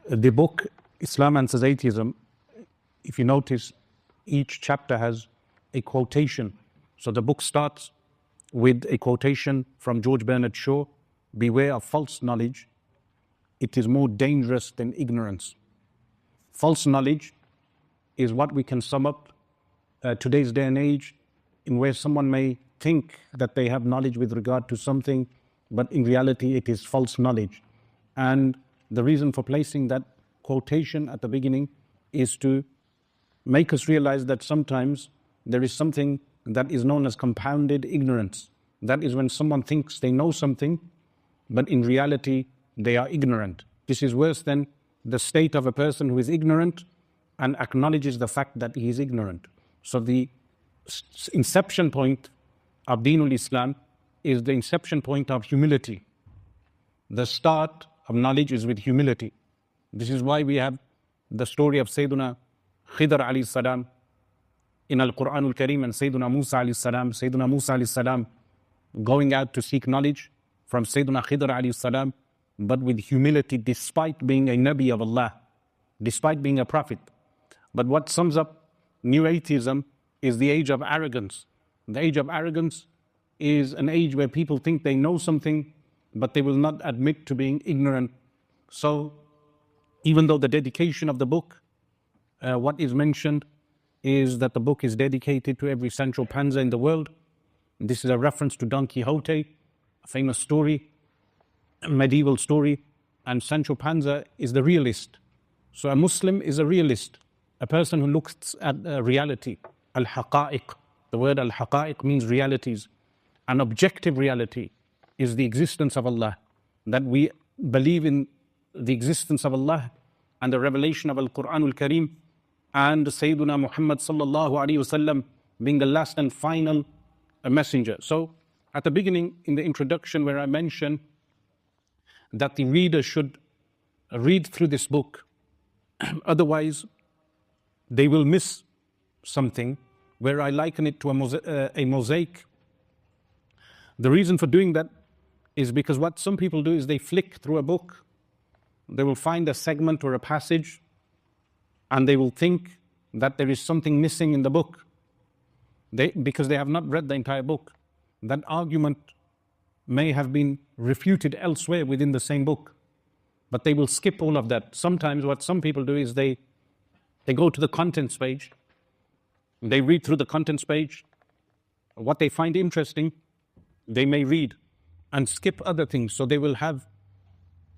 The book Islam Answers Atheism, if you notice, each chapter has a quotation. So the book starts with a quotation from George Bernard Shaw: "Beware of false knowledge, it is more dangerous than ignorance." False knowledge is what we can sum up today's day and age, in where someone may think that they have knowledge with regard to something, but in reality it is false knowledge. And the reason for placing that quotation at the beginning is to make us realize that sometimes there is something that is known as compounded ignorance. That is when someone thinks they know something, but in reality they are ignorant. This is worse than the state of a person who is ignorant and acknowledges the fact that he is ignorant. So the inception point of Deenul Islam is the inception point of humility. The start of knowledge is with humility. This is why we have the story of Sayyiduna Khidr alayhi salam in Al-Quran Al-Kareem, and Sayyiduna Musa alayhi salam. Sayyiduna Musa alayhi salam going out to seek knowledge from Sayyiduna Khidr alayhi salam, but with humility, despite being a Nabi of Allah, despite being a prophet. But what sums up New Atheism is the age of arrogance. The age of arrogance is an age where people think they know something, but they will not admit to being ignorant. So even though the dedication of the book, what is mentioned is that the book is dedicated to every Sancho Panza in the world. This is a reference to Don Quixote, a famous story, a medieval story, and Sancho Panza is the realist. So a Muslim is a realist, a person who looks at reality, al-haqa'iq. The word al-haqa'iq means realities. An objective reality is the existence of Allah, that we believe in the existence of Allah and the revelation of Al-Quran Al-Kareem and Sayyiduna Muhammad sallallahu alayhi wasallam being the last and final messenger. So at the beginning, in the introduction, where I mentioned that the reader should read through this book, otherwise they will miss something, where I liken it to a mosaic. The reason for doing that is because what some people do is they flick through a book, they will find a segment or a passage, and they will think that there is something missing in the book, because they have not read the entire book. That argument may have been refuted elsewhere within the same book, but they will skip all of that. Sometimes what some people do is they go to the contents page, they read through the contents page, what they find interesting, they may read and skip other things. So they will have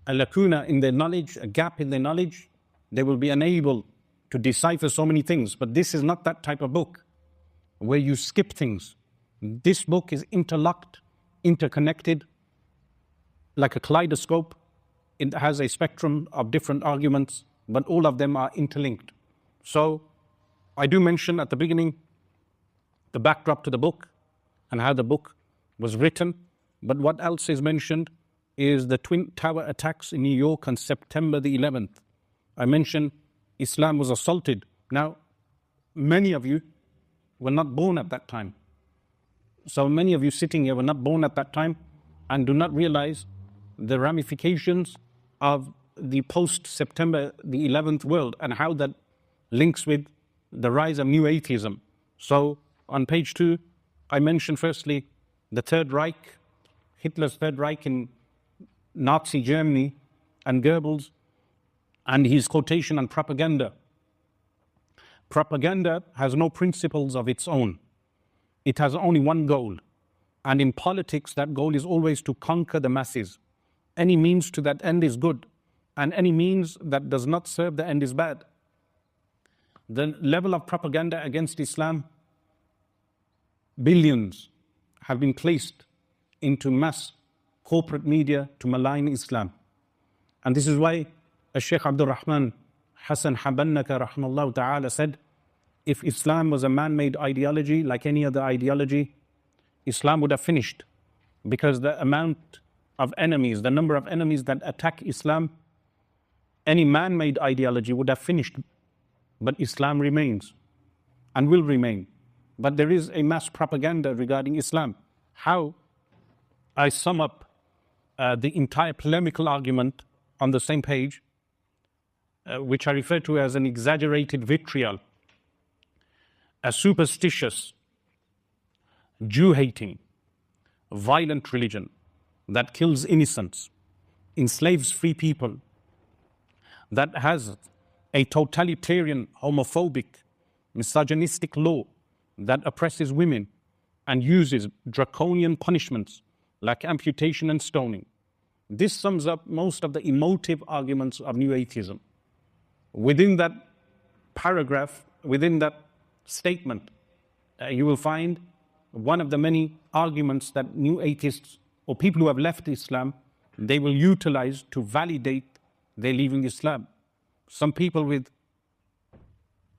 a lacuna in their knowledge, a gap in their knowledge. They will be unable to decipher so many things. But this is not that type of book where you skip things. This book is interlocked, interconnected, like a kaleidoscope. It has a spectrum of different arguments, but all of them are interlinked. So I do mention at the beginning the backdrop to the book and how the book was written, but what else is mentioned is the Twin Tower attacks in New York on September the 11th. I mentioned Islam was assaulted. Now, many of you were not born at that time. So many of you sitting here were not born at that time and do not realize the ramifications of the post-September the 11th world and how that links with the rise of New Atheism. So on page 2, I mentioned firstly the Third Reich, Hitler's Third Reich in Nazi Germany, and Goebbels, and his quotation on propaganda. Propaganda has no principles of its own. It has only one goal. And in politics, that goal is always to conquer the masses. Any means to that end is good, and any means that does not serve the end is bad. The level of propaganda against Islam, billions have been placed into mass corporate media to malign Islam. And this is why Shaykh Abdul Rahman Hassan Habannaka rahmallahu ta'ala said, if Islam was a man-made ideology like any other ideology, Islam would have finished, because the amount of enemies, the number of enemies that attack Islam, any man-made ideology would have finished. But Islam remains and will remain. But there is a mass propaganda regarding Islam. How I sum up the entire polemical argument on the same page which I refer to as an exaggerated vitriol, a superstitious, Jew-hating, violent religion that kills innocents, enslaves free people, that has a totalitarian, homophobic, misogynistic law that oppresses women and uses draconian punishments like amputation and stoning. This sums up most of the emotive arguments of New Atheism. Within that paragraph, within that statement, you will find one of the many arguments that New Atheists or people who have left Islam, they will utilize to validate their leaving Islam. Some people with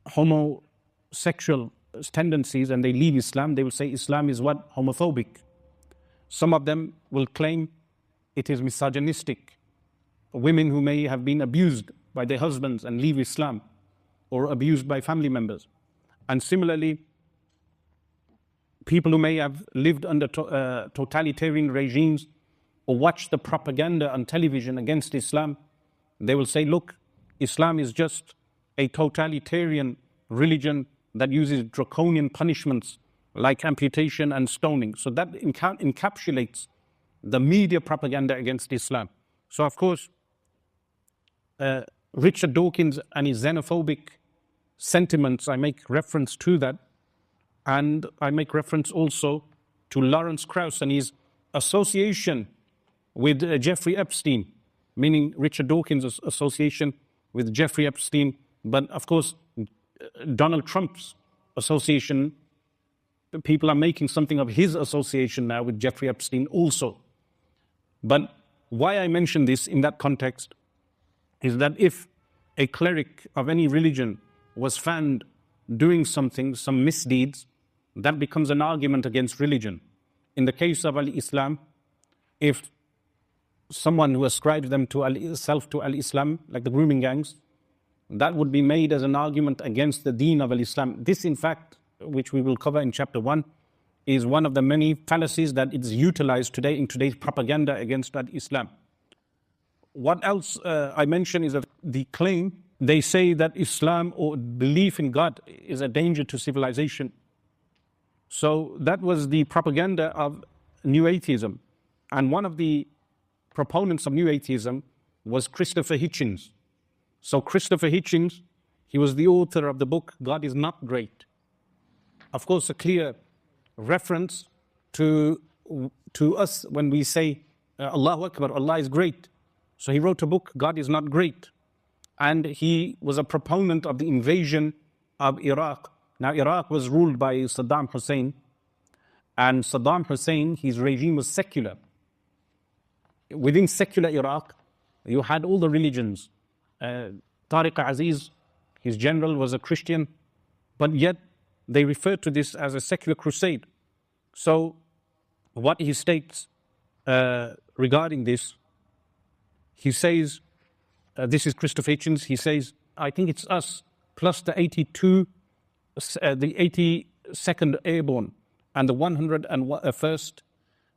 homosexual tendencies and they leave Islam, they will say Islam is what? Homophobic. Some of them will claim it is misogynistic. Women who may have been abused by their husbands and leave Islam, or abused by family members. And similarly, people who may have lived under totalitarian regimes or watched the propaganda on television against Islam, they will say, look, Islam is just a totalitarian religion that uses draconian punishments like amputation and stoning. So that encapsulates the media propaganda against Islam. So of course, Richard Dawkins and his xenophobic sentiments, I make reference to that. And I make reference also to Lawrence Krauss and his association with Jeffrey Epstein, meaning Richard Dawkins' association with Jeffrey Epstein, but of course, Donald Trump's association, people are making something of his association now with Jeffrey Epstein also. But why I mention this in that context is that if a cleric of any religion was found doing something, some misdeeds, that becomes an argument against religion. In the case of Al-Islam, if someone who ascribes themselves to Al-Islam, like the grooming gangs, that would be made as an argument against the deen of Al-Islam. This, in fact, which we will cover in chapter 1, is one of the many fallacies that is utilized today in today's propaganda against Islam. What else I mention is that the claim, they say that Islam or belief in God is a danger to civilization. So that was the propaganda of New Atheism. And one of the proponents of New Atheism was Christopher Hitchens. So Christopher Hitchens, he was the author of the book, God is Not Great. Of course, a clear reference to us when we say, Allahu Akbar, Allah is great. So he wrote a book, God is Not Great. And he was a proponent of the invasion of Iraq. Now, Iraq was ruled by Saddam Hussein. And Saddam Hussein, his regime was secular. Within secular Iraq, you had all the religions. Tariq Aziz, his general, was a Christian, but yet they referred to this as a secular crusade. So what he states regarding this, he says, this is Christopher Hitchens, he says, I think it's us plus the 82nd Airborne and the 101st,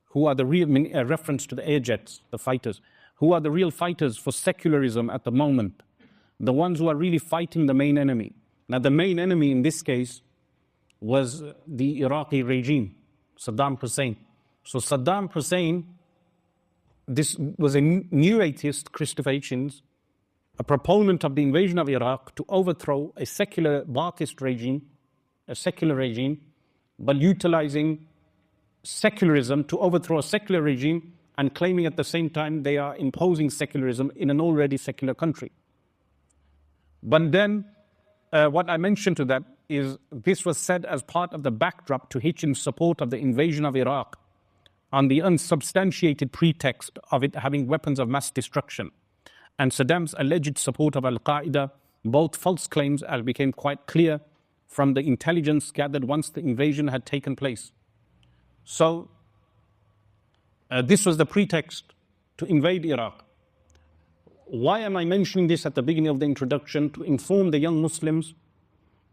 who are the real, reference to the air jets, the fighters, who are the real fighters for secularism at the moment, the ones who are really fighting the main enemy. Now, the main enemy in this case was the Iraqi regime, Saddam Hussein. So Saddam Hussein, this was a new atheist, Christopher Hitchens, a proponent of the invasion of Iraq to overthrow a secular Ba'athist regime, a secular regime, but utilizing secularism to overthrow a secular regime and claiming at the same time they are imposing secularism in an already secular country. But then what I mentioned to that is this was said as part of the backdrop to Hitchens' support of the invasion of Iraq on the unsubstantiated pretext of it having weapons of mass destruction, and Saddam's alleged support of Al-Qaeda, both false claims as became quite clear from the intelligence gathered once the invasion had taken place. So this was the pretext to invade Iraq. Why am I mentioning this at the beginning of the introduction? To inform the young Muslims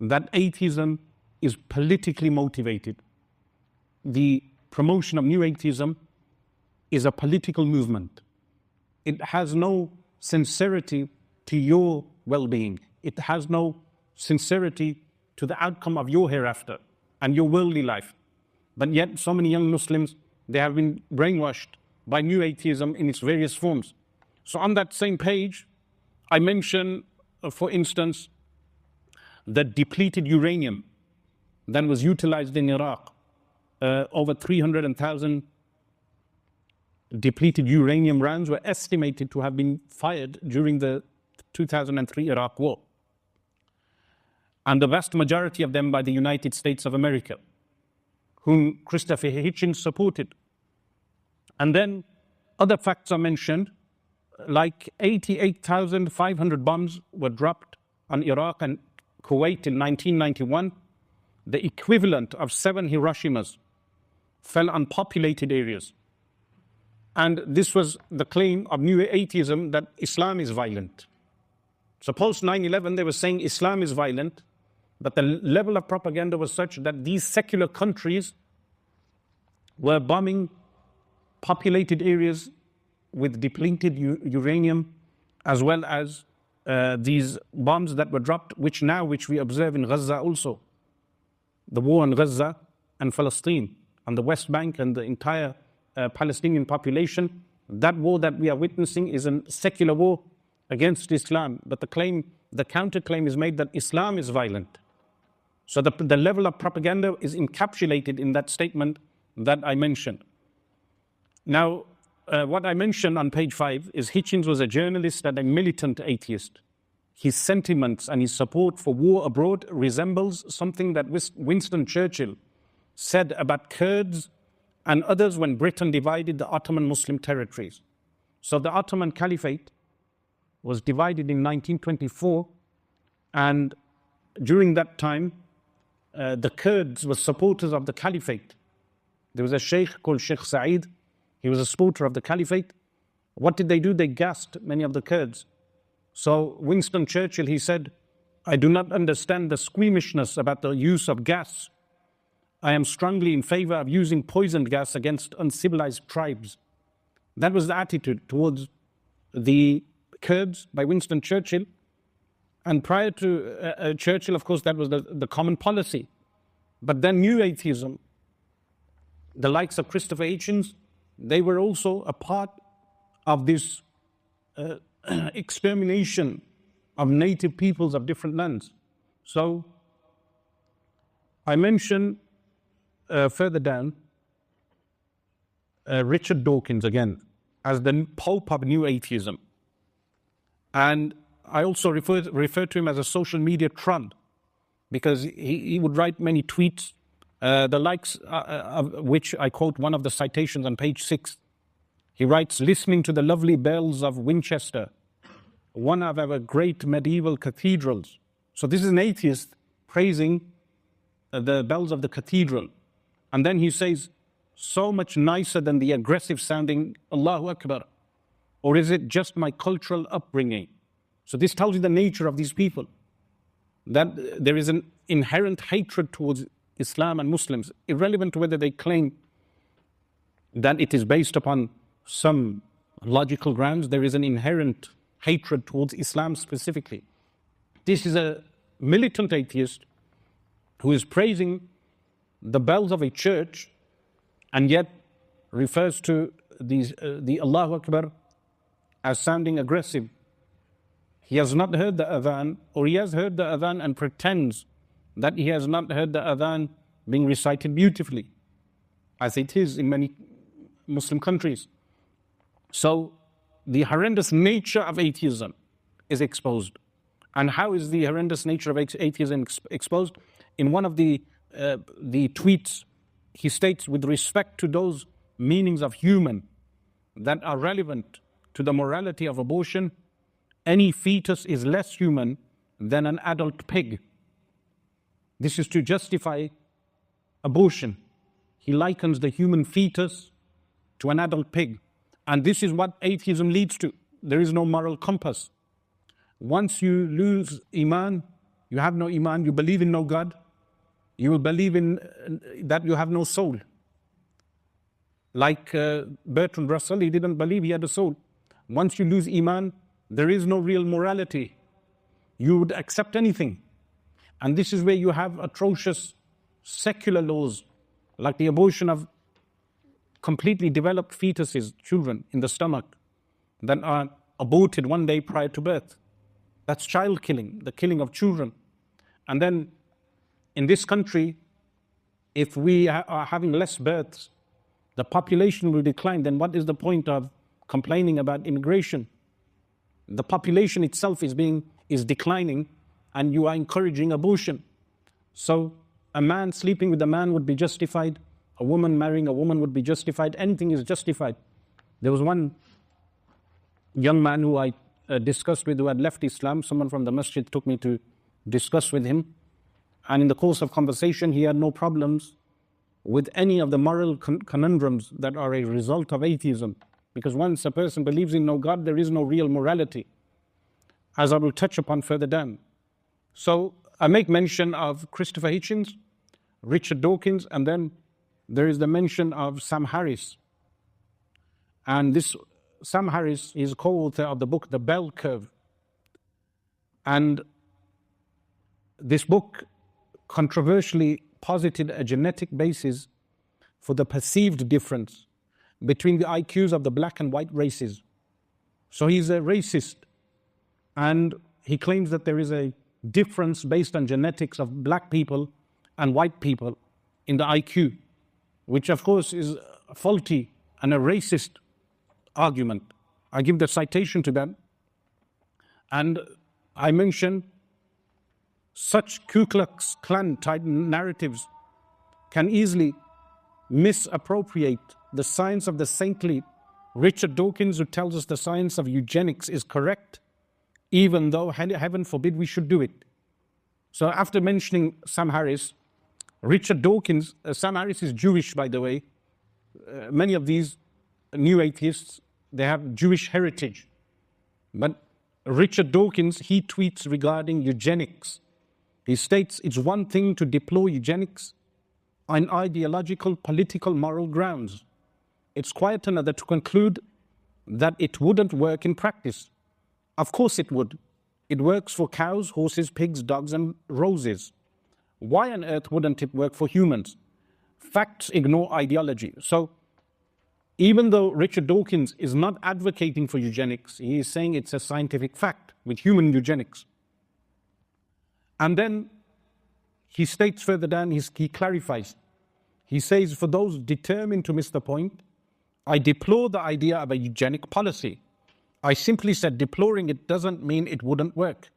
that atheism is politically motivated. The promotion of new atheism is a political movement. It has no sincerity to your well-being. It has no sincerity to the outcome of your hereafter and your worldly life. But yet, so many young Muslims, they have been brainwashed by new atheism in its various forms. So on that same page, I mention, for instance, the depleted uranium that was utilized in Iraq. Over 300,000 depleted uranium rounds were estimated to have been fired during the 2003 Iraq war. And the vast majority of them by the United States of America, whom Christopher Hitchens supported. And then other facts are mentioned, like 88,500 bombs were dropped on Iraq and Kuwait in 1991. The equivalent of 7 Hiroshimas fell on populated areas. And this was the claim of new atheism, that Islam is violent. So post 9/11, they were saying Islam is violent, but the level of propaganda was such that these secular countries were bombing populated areas with depleted uranium, as well as these bombs that were dropped, which we observe in Gaza also. The war in Gaza and Palestine, on the West Bank and the entire Palestinian population, that war that we are witnessing is a secular war against Islam. But the counterclaim is made that Islam is violent. So the level of propaganda is encapsulated in that statement that I mentioned. Now, what I mentioned on page 5 is Hitchens was a journalist and a militant atheist. His sentiments and his support for war abroad resembles something that Winston Churchill said about Kurds and others when Britain divided the Ottoman Muslim territories. So the Ottoman Caliphate was divided in 1924, and during that time, the Kurds were supporters of the Caliphate. There was a sheikh called Sheikh Saeed. He was a supporter of the Caliphate. What did they do? They gassed many of the Kurds. So Winston Churchill, he said, I do not understand the squeamishness about the use of gas. I am strongly in favor of using poisoned gas against uncivilized tribes. That was the attitude towards the Kurds by Winston Churchill. And prior to Churchill, of course, that was the common policy. But then new atheism, the likes of Christopher Hitchens, they were also a part of this extermination of native peoples of different lands. So I mention further down Richard Dawkins again as the Pope of New Atheism. And I also refer to him as a social media troll, because he would write many tweets, the likes of which I quote one of the citations on page 6. He writes, listening to the lovely bells of Winchester, one of our great medieval cathedrals. So this is an atheist praising the bells of the cathedral. And then he says, so much nicer than the aggressive sounding Allahu Akbar. Or is it just my cultural upbringing? So this tells you the nature of these people, that there is an inherent hatred towards Islam and Muslims, irrelevant to whether they claim that it is based upon some logical grounds. There is an inherent hatred towards Islam specifically. This is a militant atheist who is praising the bells of a church and yet refers to the Allahu Akbar as sounding aggressive. He has not heard the adhan, or he has heard the adhan and pretends that he has not heard the adhan being recited beautifully, as it is in many Muslim countries. So the horrendous nature of atheism is exposed. And how is the horrendous nature of atheism exposed? In one of the tweets, he states, with respect to those meanings of human that are relevant to the morality of abortion, any fetus is less human than an adult pig. This is to justify abortion. He likens the human fetus to an adult pig. And this is what atheism leads to. There is no moral compass. Once you lose Iman, you have no Iman, you believe in no God, you will believe in that you have no soul. Like Bertrand Russell, he didn't believe he had a soul. Once you lose Iman, there is no real morality. You would accept anything. And this is where you have atrocious secular laws, like the abortion of completely developed fetuses, children in the stomach, that are aborted one day prior to birth. That's child killing, the killing of children. And then in this country, if we are having less births, the population will decline. Then what is the point of complaining about immigration? The population itself is declining, and you are encouraging abortion. So a man sleeping with a man would be justified. A woman marrying a woman would be justified. Anything is justified. There was one young man who I discussed with, who had left Islam. Someone from the masjid took me to discuss with him. And in the course of conversation, he had no problems with any of the moral conundrums that are a result of atheism. Because once a person believes in no God, there is no real morality, as I will touch upon further down. So I make mention of Christopher Hitchens, Richard Dawkins, and then there is the mention of Sam Harris. And this Sam Harris is co-author of the book, The Bell Curve. And this book controversially posited a genetic basis for the perceived difference between the IQs of the black and white races. So he's a racist, and he claims that there is a difference based on genetics of black people and white people in the IQ, which of course is faulty and a racist argument. I give the citation to that. And I mention such Ku Klux Klan type narratives can easily misappropriate the science of the saintly Richard Dawkins, who tells us the science of eugenics is correct, even though, heaven forbid, we should do it. So after mentioning Sam Harris, Richard Dawkins, Sam Harris is Jewish, by the way. Many of these new atheists, they have Jewish heritage. But Richard Dawkins, he tweets regarding eugenics. He states, it's one thing to deploy eugenics on ideological, political, moral grounds. It's quite another to conclude that it wouldn't work in practice. Of course it would. It works for cows, horses, pigs, dogs, and roses. Why on earth wouldn't it work for humans? Facts ignore ideology. So even though Richard Dawkins is not advocating for eugenics, he is saying it's a scientific fact with human eugenics. And then he states further down, he clarifies. He says, for those determined to miss the point, I deplore the idea of a eugenic policy. I simply said deploring it doesn't mean it wouldn't work.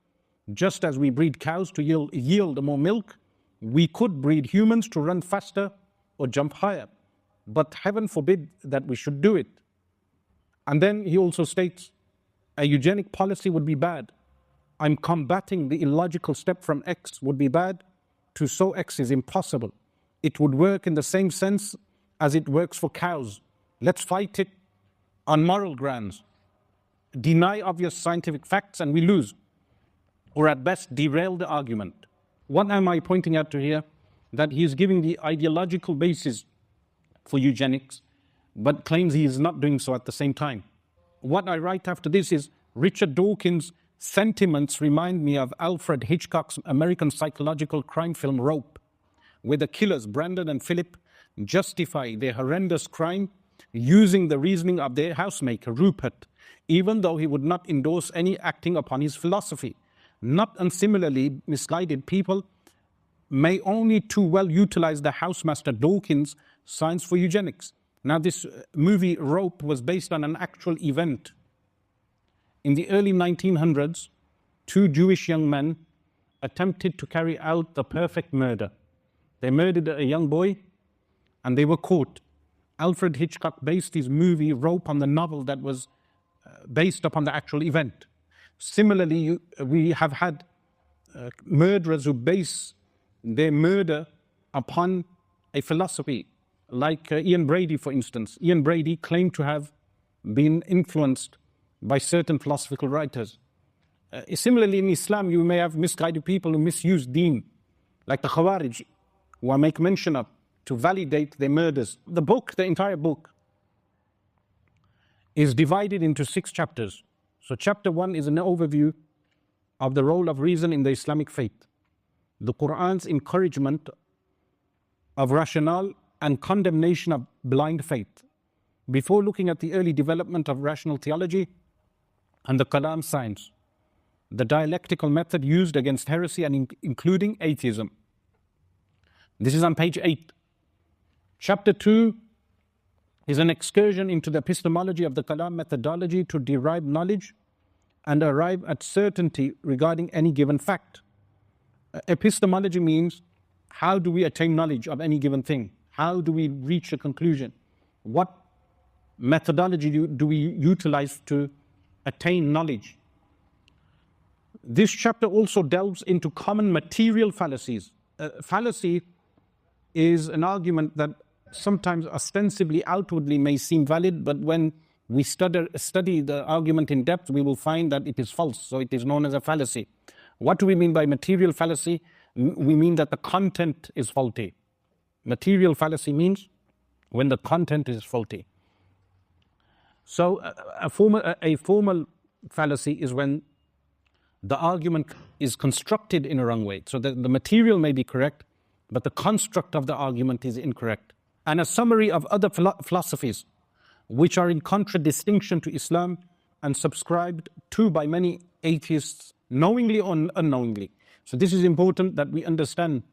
Just as we breed cows to yield more milk, we could breed humans to run faster or jump higher. But heaven forbid that we should do it. And then he also states, a eugenic policy would be bad. I'm combating the illogical step from X would be bad to so X is impossible. It would work in the same sense as it works for cows. Let's fight it on moral grounds. Deny obvious scientific facts and we lose. Or at best, derail the argument. What am I pointing out to here? That he is giving the ideological basis for eugenics, but claims he is not doing so at the same time. What I write after this is, Richard Dawkins' sentiments remind me of Alfred Hitchcock's American psychological crime film Rope, where the killers, Brandon and Philip, justify their horrendous crime using the reasoning of their housemaker, Rupert, even though he would not endorse any acting upon his philosophy. Not unsimilarly misguided people may only too well utilize the housemaster Dawkins' science for eugenics. Now, this movie Rope was based on an actual event. In the early 1900s, two Jewish young men attempted to carry out the perfect murder. They murdered a young boy and they were caught. Alfred Hitchcock based his movie Rope on the novel that was based upon the actual event. Similarly, we have had murderers who base their murder upon a philosophy, like Ian Brady, for instance. Ian Brady claimed to have been influenced by certain philosophical writers. Similarly, in Islam, you may have misguided people who misuse deen, like the Khawarij, who I make mention of, to validate their murders. The entire book, is divided into 6 chapters. So chapter 1 is an overview of the role of reason in the Islamic faith, the Quran's encouragement of rationale and condemnation of blind faith, before looking at the early development of rational theology and the Kalam science, the dialectical method used against heresy and including atheism. This is on page 8. Chapter 2 is an excursion into the epistemology of the Kalam methodology to derive knowledge and arrive at certainty regarding any given fact. Epistemology means, how do we attain knowledge of any given thing? How do we reach a conclusion? What methodology do we utilize to attain knowledge? This chapter also delves into common material fallacies. Fallacy is an argument that sometimes ostensibly, outwardly may seem valid, but when we study the argument in depth, we will find that it is false, so it is known as a fallacy. What do we mean by material fallacy? We mean that the content is faulty. Material fallacy means when the content is faulty. So a formal fallacy is when the argument is constructed in a wrong way. So the material may be correct, but the construct of the argument is incorrect. And a summary of other philosophies which are in contradistinction to Islam and subscribed to by many atheists, knowingly or unknowingly. So this is important, that we understand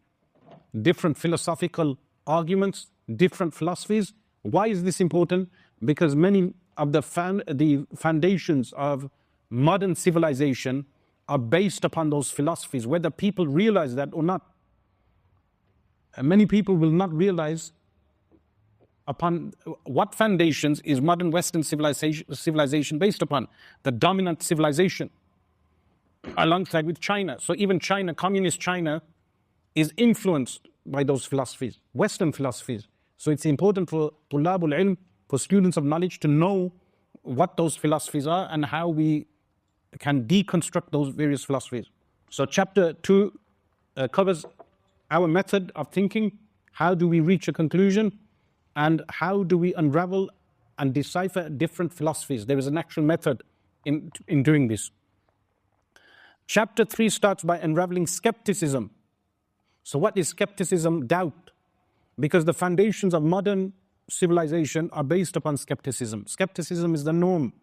different philosophical arguments, different philosophies. Why is this important? Because many of the foundations of modern civilization are based upon those philosophies, whether people realize that or not. And many people will not realize upon what foundations is modern Western civilization based upon. The dominant civilization alongside with China. So even China, communist China, is influenced by those philosophies, Western philosophies. So it's important for tulabul ilm, for students of knowledge, to know what those philosophies are and how we can deconstruct those various philosophies. So chapter 2 covers our method of thinking, how do we reach a conclusion, and how do we unravel and decipher different philosophies. There is an actual method in doing this. Chapter 3 starts by unraveling skepticism. So what is skepticism? Doubt. Because the foundations of modern civilization are based upon skepticism. Skepticism is the norm,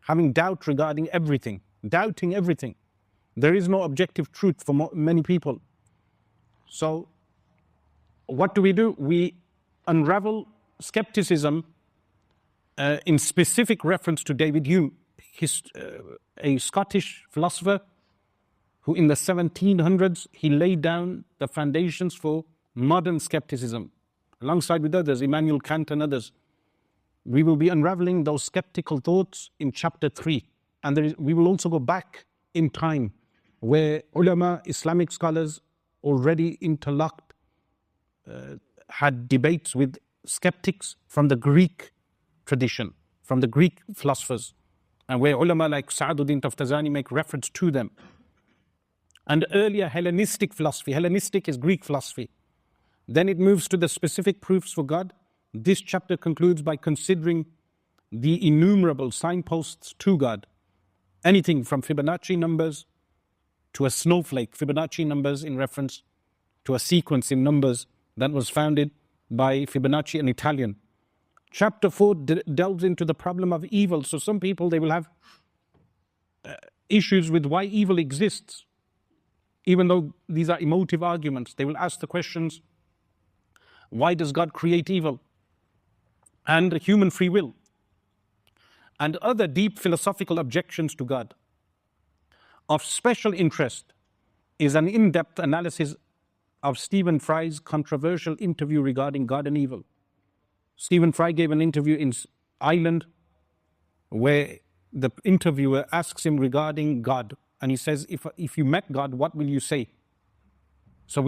having doubt regarding everything, doubting everything. There is no objective truth for many people. So what do? We unravel skepticism in specific reference to David Hume, a Scottish philosopher who in the 1700s, he laid down the foundations for modern skepticism, alongside with others, Immanuel Kant and others. We will be unraveling those skeptical thoughts in chapter 3. And we will also go back in time where ulama, Islamic scholars, already interlocked, had debates with skeptics from the Greek tradition, from the Greek philosophers, and where ulama like Sa'aduddin Taftazani make reference to them. And earlier Hellenistic philosophy, Hellenistic is Greek philosophy. Then it moves to the specific proofs for God. This chapter concludes by considering the innumerable signposts to God. Anything from Fibonacci numbers to a snowflake, Fibonacci numbers in reference to a sequence in numbers that was founded by Fibonacci, an Italian. Chapter 4 delves into the problem of evil. So some people, they will have issues with why evil exists. Even though these are emotive arguments, they will ask the questions, why does God create evil? And human free will. And other deep philosophical objections to God. Of special interest is an in-depth analysis of Stephen Fry's controversial interview regarding God and evil. Stephen Fry gave an interview in Ireland where the interviewer asks him regarding God. And he says, if you met God, what will you say? So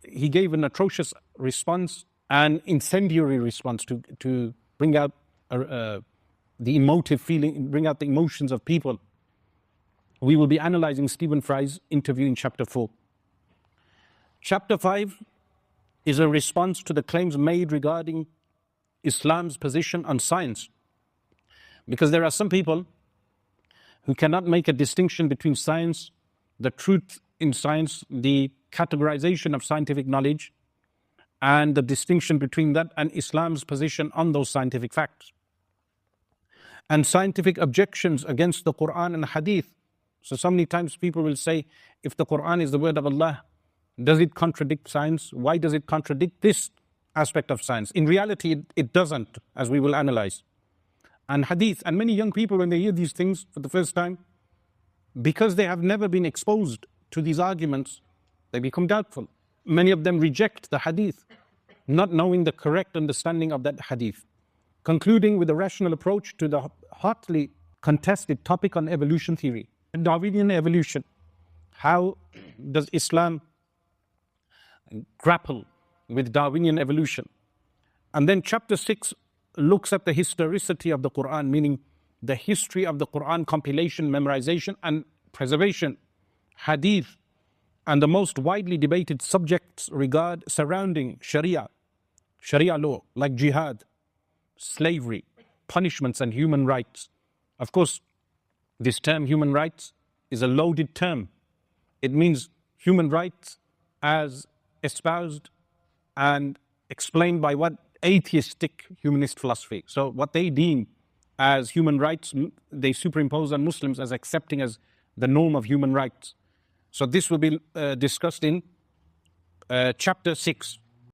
he gave an atrocious response, an incendiary response to bring out the emotive feeling, bring out the emotions of people. We will be analyzing Stephen Fry's interview in chapter 4. Chapter 5 is a response to the claims made regarding Islam's position on science. Because there are some people who cannot make a distinction between science, the truth in science, the categorization of scientific knowledge, and the distinction between that and Islam's position on those scientific facts. And scientific objections against the Quran and Hadith. So many times people will say, if the Quran is the word of Allah, does it contradict science? Why does it contradict this aspect of science? In reality, it doesn't, as we will analyze. And Hadith, and many young people, when they hear these things for the first time, because they have never been exposed to these arguments, they become doubtful. Many of them reject the Hadith, not knowing the correct understanding of that Hadith. Concluding with a rational approach to the hotly contested topic on evolution theory. Darwinian evolution. How does Islam grapple with Darwinian evolution? And then chapter 6 looks at the historicity of the Quran, meaning the history of the Quran compilation, memorization, and preservation, Hadith, and the most widely debated subjects surrounding Sharia law, like jihad, slavery, punishments, and human rights. Of course, this term human rights is a loaded term. It means human rights as espoused and explained by what atheistic humanist philosophy. So what they deem as human rights, they superimpose on Muslims as accepting as the norm of human rights. So this will be discussed in chapter 6.